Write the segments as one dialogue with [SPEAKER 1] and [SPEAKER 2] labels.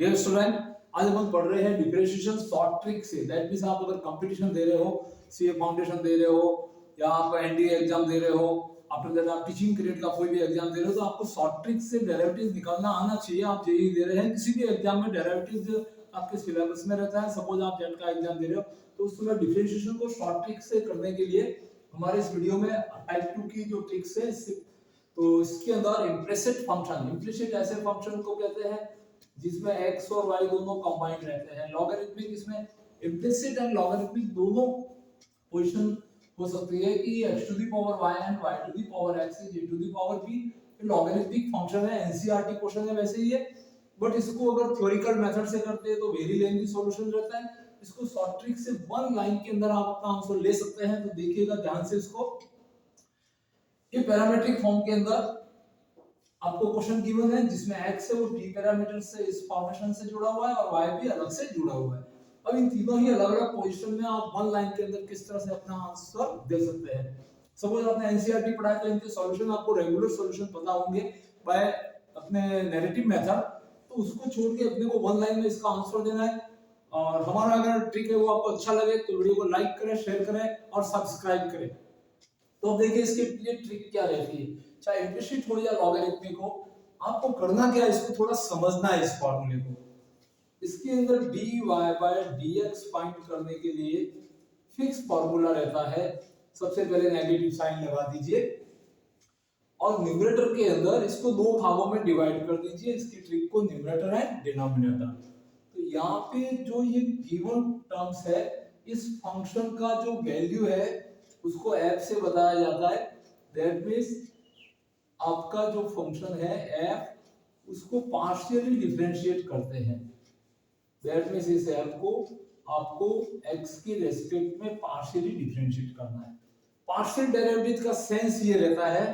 [SPEAKER 1] Dear student, आज हम पढ़ रहे हैं डिफरेंशिएशन शॉर्ट ट्रिक से। दैट मींस आप अगर कंपटीशन दे रहे हो, सीए फाउंडेशन दे रहे हो या आप एनडीए एग्जाम दे रहे हो, आफ्टर दैट आप टीचिंग ग्रेड का कोई भी एग्जाम दे रहे हो, तो आपको शॉर्ट ट्रिक से डेरिवेटिव्स निकालना आना चाहिए। आप जेईई दे रहे हैं, किसी भी एग्जाम में डेरिवेटिव्स आपके सिलेबस में रहता है। सपोज आप जेट का एग्जाम दे रहे हो, तो उस समय डिफरेंशिएशन को शॉर्ट ट्रिक से करने के लिए हमारे इस वीडियो में टाइप 2 की जो ट्रिक्स है, तो इसके अंदर इम्प्लिसिट फंक्शन, इम्प्लिसिट ऐसे फंक्शन को कहते हैं जिसमें x और y दोनों कंबाइंड रहते हैं। लॉगरिथमिक, इसमें इम्प्लिसिट एंड लॉगरिथमिक दोनों पोजीशन हो सकती है कि x to the power y and y to the power x is e to the power b। Logarithmic function है, एनसीईआरटी क्वेश्चन है वैसे ही है, बट इसको अगर थ्योरेटिकल मेथड से करते हैं तो वेरी लेंथी सॉल्यूशन रहता है। इसको शॉर्ट ट्रिक से वन लाइन के अंदर आप अपना आंसर ले सकते हैं। तो देखिएगा ध्यान से इसको। ये पैरामीट्रिक फॉर्म के अंदर आपको क्वेश्चन गिवन है जिसमें x है वो t पैरामीटर से इस फॉर्मेशन से जुड़ा हुआ है और y भी अलग से जुड़ा हुआ है। अब इन तीनों ही अलग अलग पोजीशन में आप वन लाइन के अंदर किस तरह से अपना आंसर दे सकते हैं। सपोज आपने एनसीईआरटी पढ़ा है तो इनके सॉल्यूशन आपको रेगुलर सॉल्यूशन पता होंगे बाय अपने नैरेटिव मेथड, तो उसको छोड़ के अपने को वन लाइन में इसका आंसर देना है। और हमारा अगर ट्रिक है वो आपको अच्छा लगे तो वीडियो को लाइक करें, शेयर करें और सब्सक्राइब करें। तो अब देखिए इसके लिए ट्रिक क्या रहती है, चाहे इम्प्लिसिट हो या लॉगरिथमिक हो, आपको करना क्या है, इसको थोड़ा समझना है इस फॉर्मूले को। इसके अंदर dy by dx फाइंड करने के लिए फिक्स फॉर्मूला रहता है। सबसे पहले नेगेटिव साइन लगा दीजिए और न्यूमरेटर के अंदर इसको दो भागों में डिवाइड कर दीजिए। इसकी ट्रिक को न्यूमरेटर एंड डिनोमिनेटर। तो यहाँ पे जो ये गिवन टर्म्स है, इस फंक्शन का जो वैल्यू है उसको f से बताया जाता है। दैट मींस आपका जो फंक्शन है f, उसको पार्शियली डिफरेंशिएट करते हैं। दैट मींस इस f को आपको x के रेस्पेक्ट में पार्शियली डिफरेंशिएट करना है। पार्शियल डेरिवेटिव का सेंस ये रहता है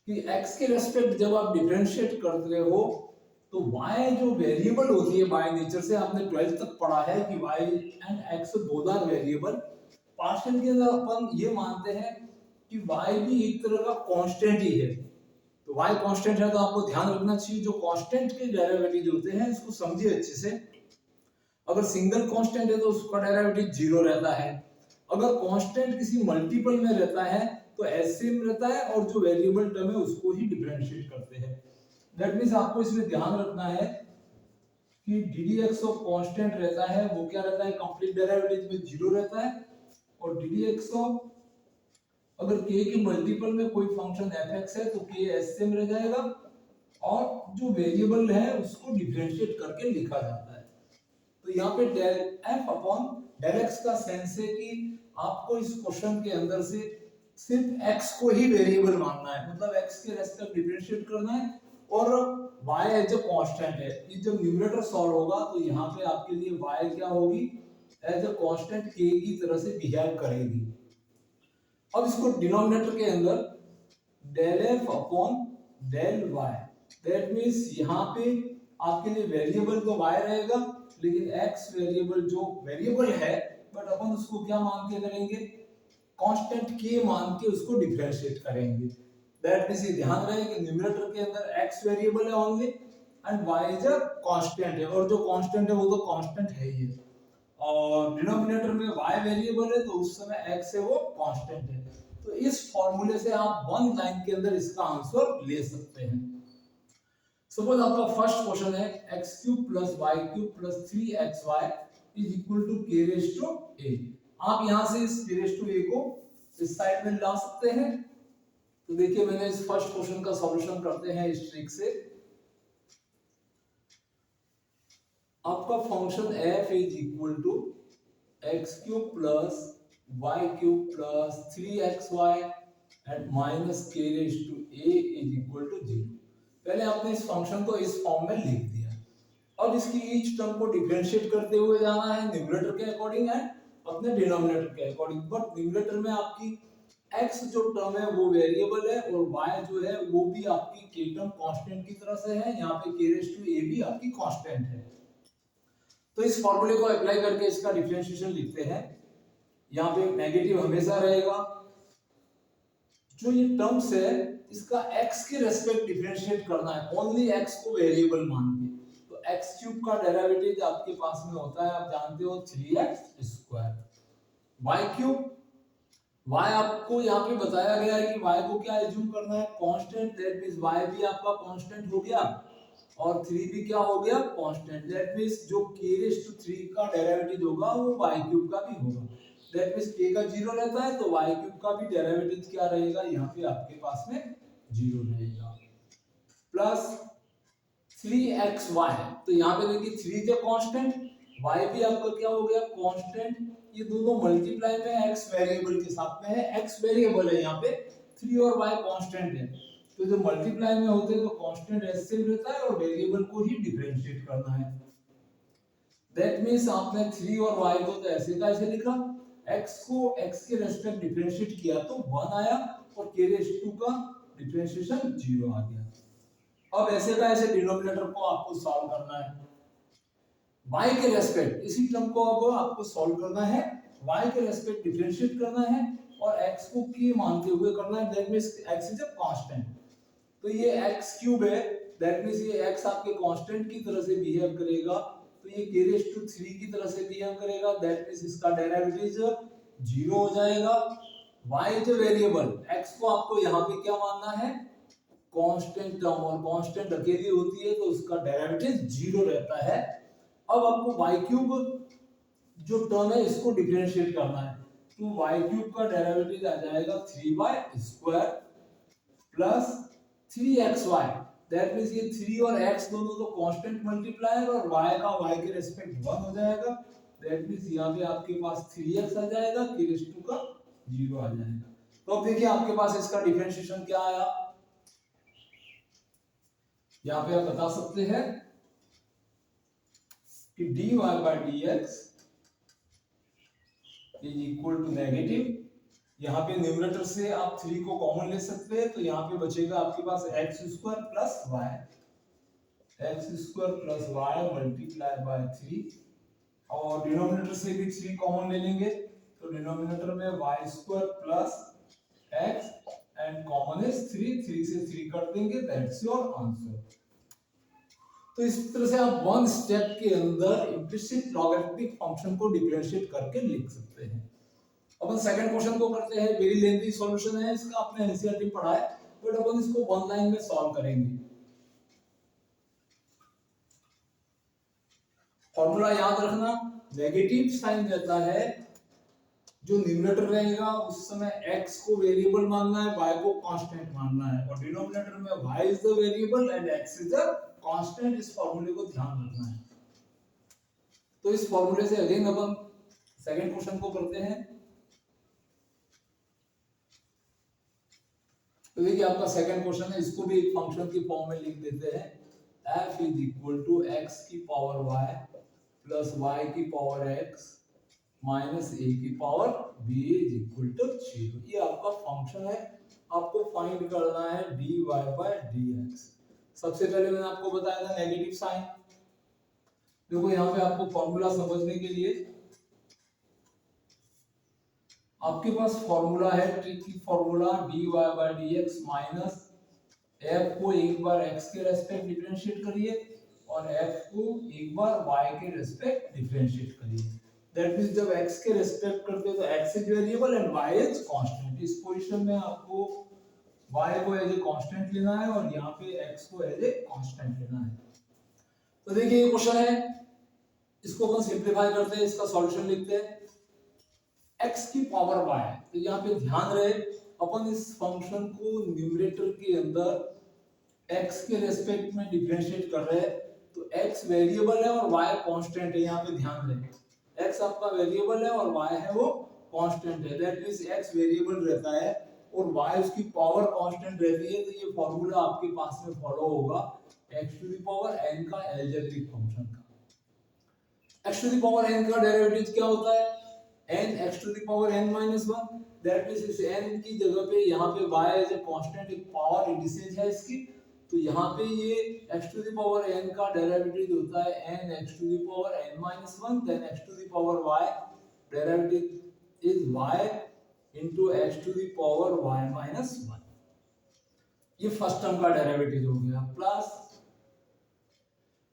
[SPEAKER 1] कि x के रेस्पेक्ट जब आप डिफरेंशिएट करते हो तो y जो वेरिएबल होती है बाय नेचर से, आपने 12th तक पढ़ा है कि y and x both are variable. Partial के अंदर अपन ये मानते हैं कि y भी एक तरह का कांस्टेंट ही है। तो y कांस्टेंट है तो आपको ध्यान रखना चाहिए जो कांस्टेंट के डेरिवेटिव होते हैं इसको समझिए अच्छे से। अगर सिंगल कांस्टेंट है तो उसका डेरिवेटिव जीरो रहता है। अगर कांस्टेंट किसी मल्टीपल में रहता है तो एसएम रहता है और जो वेरिएबल टर्म है उसको ही डिफरेंशिएट करते हैं। दैट मींस आपको इसमें ध्यान रखना है कि ddx ऑफ कांस्टेंट रहता है वो क्या रहता है, कंप्लीट डेरिवेटिव में जीरो रहता है। और ddx ऑफ अगर k के मल्टीपल में कोई फंक्शन fx है तो k एसएम रह जाएगा और जो वेरिएबल है उसको डिफरेंशिएट करके लिखा जाता है। तो यहाँ पे del f upon del x का सेंस है कि आपको इस क्वेश्चन के अंदर से सिर्फ x को ही वेरिएबल मानना है, मतलब x के रेस्पेक्ट डिफरेंशिएट करना है और y एज अ कांस्टेंट है। ये जब न्यूमरेटर सॉल्व होगा तो यहाँ पे आपके लिए y क्या होगी, एज अ कांस्टेंट k की तरह से बिहेव करेगी। अब इसको डिनोमिनेटर के अंदर del f upon del y, that means यहाँ पे आपके लिए वेरिएबल तो y रहेगा लेकिन x वेरिएबल जो वेरिएबल है बट अपन उसको क्या मान के करेंगे, कांस्टेंट k मान के उसको डिफरेंशिएट करेंगे। दैट मींस ये ध्यान रहे कि न्यूमरेटर के अंदर x वेरिएबल है only and y is a constant है, और जो कांस्टेंट है वो तो कांस्टेंट है ही है। और डिनोमिनेटर में y वेरिएबल है तो उस समय x है वो कांस्टेंट है। तो इस फॉर्मूले से आप वन लाइन के अंदर इसका आंसर ले सकते हैं। सपोज आपका फर्स्ट क्वेश्चन है x cube plus Y cube plus 3xy is equal to k raise to a। आप यहां से इस k रेज टू a को इस साइड में ला सकते हैं। तो देखिए मैंने इस फर्स्ट क्वेश्चन का सॉल्यूशन करते हैं इस ट्रिक से। आपका function f is equal to x cube plus Y cube plus 3xy and minus k raise to a is equal to 0। पहले आपने इस फंक्शन को इस फॉर्म में लिख दिया और इसकी ईच टर्म को डिफरेंशिएट करते हुए जाना है न्यूमरेटर के अकॉर्डिंग एंड अपने डिनोमिनेटर के अकॉर्डिंग। बट न्यूमरेटर में आपकी x जो टर्म है वो वेरिएबल है और y जो है वो भी आपकी k टर्म कांस्टेंट की तरह से है। यहाँ पे k रेज टू a भी आपकी कांस्टेंट है। तो इस फॉर्मूले को अप्लाई करके इसका डिफरेंशिएशन लिखते हैं। यहाँ पे नेगेटिव हमेशा रहेगा। जो ये टर्म्स है इसका x के रेस्पेक्ट डिफरेंशिएट करना है, ओनली x को वेरिएबल मान के। तो तो एक्स क्यूब का डेरिवेटिव आपके पास में होता है, आप जानते हो 3x square. Y cube, y आपको यहाँ पे बताया गया है कि y को क्या एज्यूम करना है, कांस्टेंट, दैट मींस y भी आपका कांस्टेंट हो गया और 3 भी क्या हो गया, कांस्टेंट। दैट मींस जो k⁻3 का डेरिवेटिव होगा वो y क्यूब का भी होगा। दैट मींस k का 0 रहता है तो y क्यूब का भी डेरिवेटिव क्या रहेगा, यहाँ पे आपके पास में 0 रहेगा। प्लस 3xy, तो यहाँ पे देखिए 3 जो कांस्टेंट, y भी आपका क्या हो गया, कांस्टेंट। ये दोनों मल्टीप्लाई में x वेरिएबल के साथ में है, x वेरिएबल है यहाँ पे, 3 और y कांस्टेंट है। तो जो मल्टीप्लाई में होते हैं तो कांस्टेंट ऐसे रहता है और वेरिएबल को ही डिफरेंशिएट करना है। दैट मींस आपने 3 और y को तो ऐसे का ऐसे लिखा, x को x के रेस्पेक्ट डिफरेंशिएट किया तो 1 आया और k⁻2 का डिफरेंशिएशन 0 आ गया। अब ऐसे का ऐसे डिनोमिनेटर को आपको सॉल्व करना है, y के रेस्पेक्ट इसी टर्म को अब आपको सॉल्व करना है, y के रेस्पेक्ट डिफरेंशिएट करना है और x को k मानते हुए करना है। That means x is a constant, तो ये x क्यूब है, दैट मींस ये x आपके कांस्टेंट की तरह से बिहेव करेगा, तो ये k⁻3 की तरह से बिहेव करेगा। दैट मींस इसका डेरिवेटिव 0 हो जाएगा। y जो वेरिएबल, x को आपको यहाँ पे क्या मानना है, कांस्टेंट टर्म, और कांस्टेंट अकेली होती है तो उसका डेरिवेटिव 0 रहता है। अब आपको y क्यूब जो टर्म है इसको डिफरेंशिएट करना है, तो y क्यूब का डेरिवेटिव आ जाएगा 3y square plus 3xy। That means ये 3 और x दोनों तो कांस्टेंट मल्टीप्लायर और y का y के रेस्पेक्ट 1 हो जाएगा। दैट मींस यहाँ पे आपके पास 3x आ जाएगा, k⁻2 का 0 आ जाएगा। तो अब देखिए आपके पास इसका डिफरेंशिएशन क्या आया, यहाँ पे आप बता सकते हैं कि dy by dx is equal to negative, यहाँ पे न्यूमरेटर से आप 3 को कॉमन ले सकते हैं तो यहाँ पे बचेगा आपके पास x square plus y, x square plus y multiply by 3, और डिनोमिनेटर से भी 3 कॉमन ले लेंगे तो डिनोमिनेटर में y square plus x and common is 3, 3 से 3 कट देंगे, दैट्स योर आंसर। तो इस तरह से आप वन स्टेप के अंदर इम्प्लिसिट लॉगरिथमिक फंक्शन को डिफरेंशिएट करके लिख सकते हैं। अपन सेकंड क्वेश्चन को करते हैं, वेरी लेंथी सॉल्यूशन है इसका, आपने एनसीईआरटी पढ़ा है, बट अपन इसको वन लाइन में सॉल्व करेंगे। फॉर्मूला याद रखना, नेगेटिव साइन रहता है, जो न्यूमरेटर रहेगा उस समय x को वेरिएबल मानना है, y को कांस्टेंट मानना है, और डिनोमिनेटर में y is the variable and x is the constant. इस फॉर्मूले को ध्यान रखना है। तो इस फॉर्मूले से अगेन अपन सेकंड क्वेश्चन को करते हैं। तो देखिए आपका सेकंड क्वेश्चन है, इसको भी एक फंक्शन की फॉर्म में लिख देते हैं, f is equal to x की पावर y प्लस y की पावर x माइनस a की power b is equal to 0। ये आपका फंक्शन है, आपको फाइंड करना है dy बाय dx। सबसे पहले मैंने आपको बताया था नेगेटिव साइन। देखो यहाँ पे आपको फॉर्मूला समझने के लिए आपके पास फॉर्मूला है, tricky formula, dy by dx minus f को एक बार x के रेस्पेक्ट डिफरेंशिएट करिए और f को एक बार y के रेस्पेक्ट डिफरेंशिएट करिए। दैट मींस जब x के रेस्पेक्ट करते हो तो x is variable and y is constant. इस पोजीशन में आपको y को एज ए कांस्टेंट लेना है और यहाँ पे x को एज ए कांस्टेंट लेना है। तो देखिए ये क्वेश्चन है, इसको अपन सिंपलीफाई करते हैं, इसका सॉल्यूशन लिखते हैं। x की पावर y, तो यहाँ पे ध्यान रहे अपन इस फंक्शन को न्यूमरेटर के अंदर x के रेस्पेक्ट में डिफरेंशिएट कर रहे हैं, तो x वेरिएबल है और y कांस्टेंट है। यहाँ पे ध्यान रहे x आपका वेरिएबल है और y है वो कांस्टेंट है। दैट मींस x वेरिएबल रहता है और y उसकी पावर कांस्टेंट रहती है, तो ये फॉर्मूला आपके पास में फॉलो होगा x to the power n का अलजेब्रिक फंक्शन का। x to the power n का डेरिवेटिव क्या होता है, n x to the power n minus 1। That means इस n की जगह पे यहाँ पे y एज ए कांस्टेंट, एक पावर इंडिसेज है इसकी, तो यहाँ पे ये x to the power n का डेरिवेटिव होता है n x to the power n minus 1, then x to the power y derivative is y into x to the power y minus 1। ये फर्स्ट टर्म का derivative हो गया, plus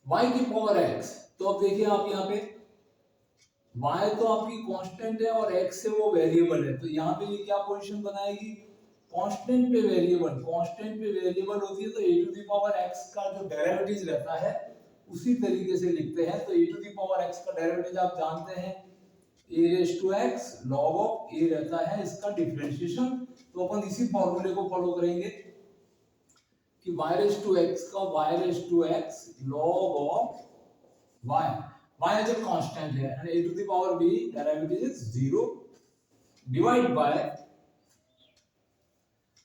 [SPEAKER 1] y की power x, तो अब देखिए आप यहाँ पे y तो आपकी कांस्टेंट है और x से वो वेरिएबल है, तो यहाँ पे ये क्या पोजीशन बनाएगी, कांस्टेंट पे वेरिएबल, कांस्टेंट पे वेरिएबल होती है तो a to the power x का जो डेरिवेटिव रहता है उसी तरीके से लिखते हैं। तो a to the power x का डेरिवेटिव आप जानते हैं a raise to x log of a रहता है इसका डिफरेंशिएशन, तो अपन इसी फॉर्मूले को फॉलो करेंगे कि y रेज टू x का y raise to x log of y as a constant है and a to the power b derivative is 0 divide by,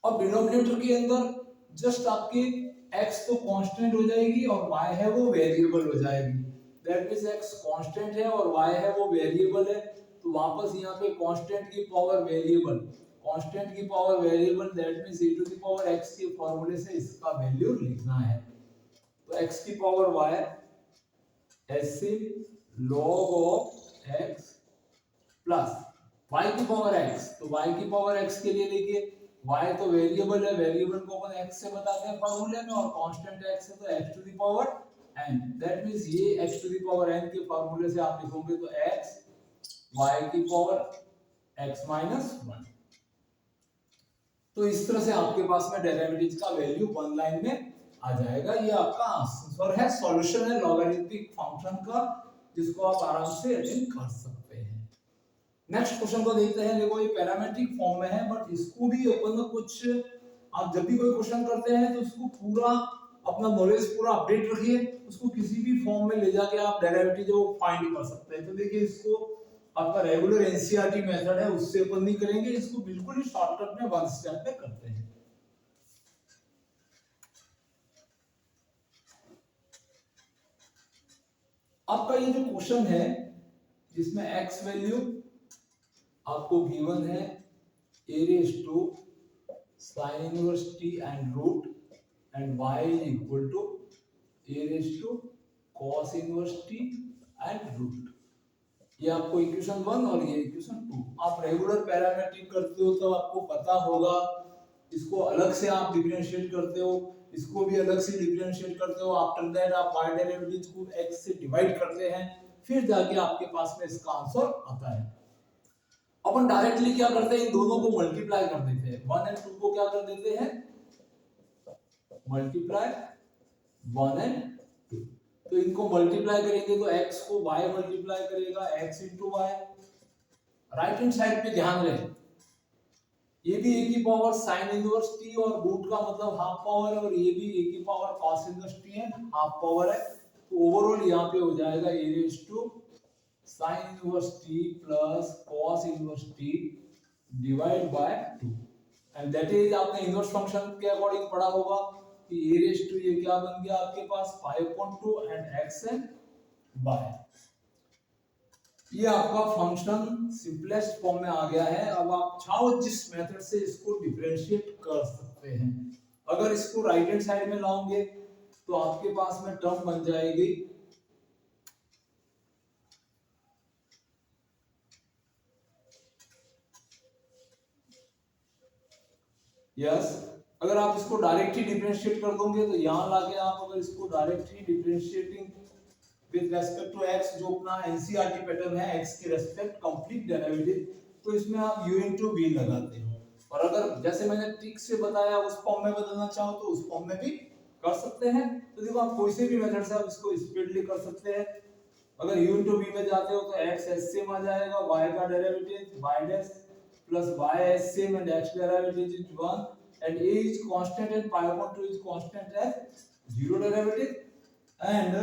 [SPEAKER 1] और डिनोमिनेटर के अंदर जस्ट आपके x तो कांस्टेंट हो जाएगी और y है वो वेरिएबल हो जाएगी, दैट मींस x कांस्टेंट है और y है वो वेरिएबल है, तो वापस यहाँ पे कांस्टेंट की पावर वेरिएबल, कांस्टेंट की power variable, that means a to the power x के फॉर्मूले से इसका वैल्यू लिखना है, तो x की पावर y ऐसे log of x plus y की पावर x, तो y की पावर x के लिए देखिए y तो वेरिएबल है, वेरिएबल को अपन x से बताते हैं फॉर्मूले में, और कांस्टेंट x है तो x to the power n, that means ये x to the power n के फॉर्मूले से आप लिखोगे तो x y की पावर x माइनस 1, तो इस तरह से आपके पास में डेरिवेटिव का वैल्यू वन लाइन में आ जाएगा। ये आपका आंसर है, सॉल्यूशन है लॉगरिथमिक फंक्शन का, जिसको आप आराम से अटेंड कर सकते हैं। नेक्स्ट क्वेश्चन को देखते हैं। देखो ये पैरामेट्रिक फॉर्म में है, बट इसको भी अपन कुछ, आप जब भी कोई क्वेश्चन करते हैं तो उसको पूरा अपना नॉलेज पूरा अपडेट रखिए, उसको किसी भी फॉर्म में ले जाके आप डेरिवेटिव जो फाइंड कर सकते हैं। तो देखिए इसको आपका रेगुलर एनसीईआरटी मेथड है उससे अपन नहीं करेंगे, इसको बिल्कुल ही शॉर्टकट में वन स्टेप में करते हैं। आपका ये जो क्वेश्चन है जिसमें x वैल्यू आपको गिवन है a raise to sin inverse t and root and y is equal to a raise to cos inverse t and root, ये आपको इक्वेशन 1 और ये इक्वेशन 2। आप रेगुलर पैरामेट्रिक करते हो तो आपको पता होगा, इसको अलग से आप डिफरेंशिएट करते हो, इसको भी अलग से डिफरेंशिएट करते हो, आफ्टर दैट आप y डेरिवेटिव को x से डिवाइड करते हैं, फिर जाके आपके पास में इसका आंसर आता है। अपन डायरेक्टली क्या करते हैं, इन दोनों को मल्टीप्लाई कर देते हैं, 1 एंड 2 को क्या कर देते हैं, मल्टीप्लाई 1 एंड 2, तो इनको मल्टीप्लाई करेंगे तो x को y मल्टीप्लाई करेगा x into Y, right hand side पे ध्यान रहे ये भी a की पावर sin इनवर्स t और रूट का मतलब हाफ पावर है, और ये भी a की पावर cos इनवर्स t है, हाफ पावर है, तो ओवरऑल यहाँ पे हो जाएगा a raise to sin inverse t plus cos inverse t divide by 2, and that is आपने इनवर्स फंक्शन के अकॉर्डिंग पढ़ा होगा कि a रेज टू ये क्या बन गया आपके पास 5.2 एंड x है बाय, ये आपका फंक्शन सिंपलेस्ट फॉर्म में आ गया है। अब आप चाहो जिस मेथड से इसको डिफरेंशिएट कर सकते हैं, अगर इसको राइट हैंड साइड में लाओगे तो आपके पास में टर्म बन जाएगी यस, अगर आप इसको डायरेक्ट ही डिफरेंशिएट कर दोगे तो यहाँ लाके आप अगर इसको डायरेक्ट ही differentiating with respect to x, जो अपना एनसीईआरटी पैटर्न है x के रेस्पेक्ट कंप्लीट डेरिवेटिव, तो इसमें आप u into v लगाते हो, और अगर जैसे मैंने ट्रिक से बताया उस फॉर्म में बदलना चाहो तो उस फॉर्म में भी कर सकते हैं। तो देखो आप कोई से भी मेथड से आप इसको स्पीडली कर सकते हैं। अगर u into v में जाते हो तो x सेम आ जाएगा, y का derivative y dash plus y same and x derivative is 1 and a is constant and pi upon 2 is constant as 0 derivative and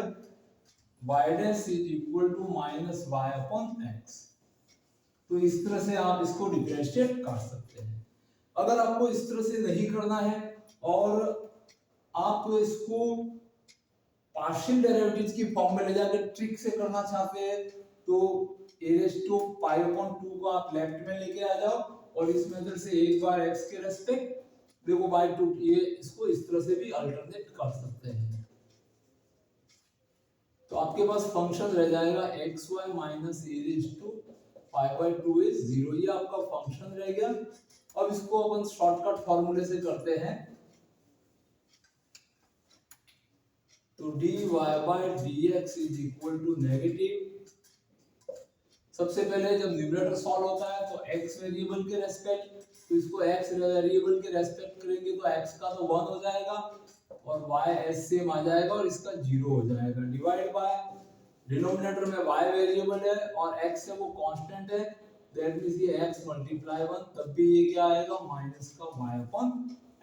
[SPEAKER 1] y dash is equal to minus y upon x, तो इस तरह से आप इसको differentiate कर सकते हैं। अगर आपको इस तरह से नहीं करना है और आप इसको पार्शियल डेरिवेटिव्स की फॉर्म में ले जाकर ट्रिक से करना चाहते हैं तो a raise to pi upon 2 को आप लेफ्ट में लेके आ जाओ और इस मेथड से एक बार x के रेस्पेक्ट देखो बाय 2, ये इसको इस तरह से भी अल्टरनेट कर सकते हैं। तो आपके पास फंक्शन रह जाएगा xy minus a raise to pi by 2 is 0, ये आपका फंक्शन रह गया। अब इसको अपन शॉर्टकट फॉर्मूले से करते हैं। तो dy by dx is equal to negative. सबसे पहले जब न्यूमरेटर सॉल्व होता है तो x वेरिएबल के रेस्पेक्ट, तो इसको x वेरिएबल के रेस्पेक्ट करेंगे तो x का तो 1 हो जाएगा और y s सेम आ जाएगा और इसका 0 हो जाएगा। डिवाइड बाय डिनोमिनेटर में y वेरिएबल है और x है वो कांस्टेंट है, दैट मींस ये x मल्टीप्लाई 1, तब भी ये क्या आएगा माइनस का y अपॉन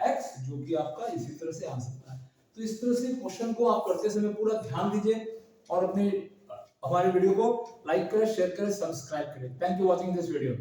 [SPEAKER 1] x, जो कि आपका इसी तरह से आ सकता है। तो इस तरह से क्वेश्चन को आप करते समय पूरा ध्यान दीजिए और अपने हमारे वीडियो को लाइक करें, शेयर करें, सब्सक्राइब करें। Thank you watching this video.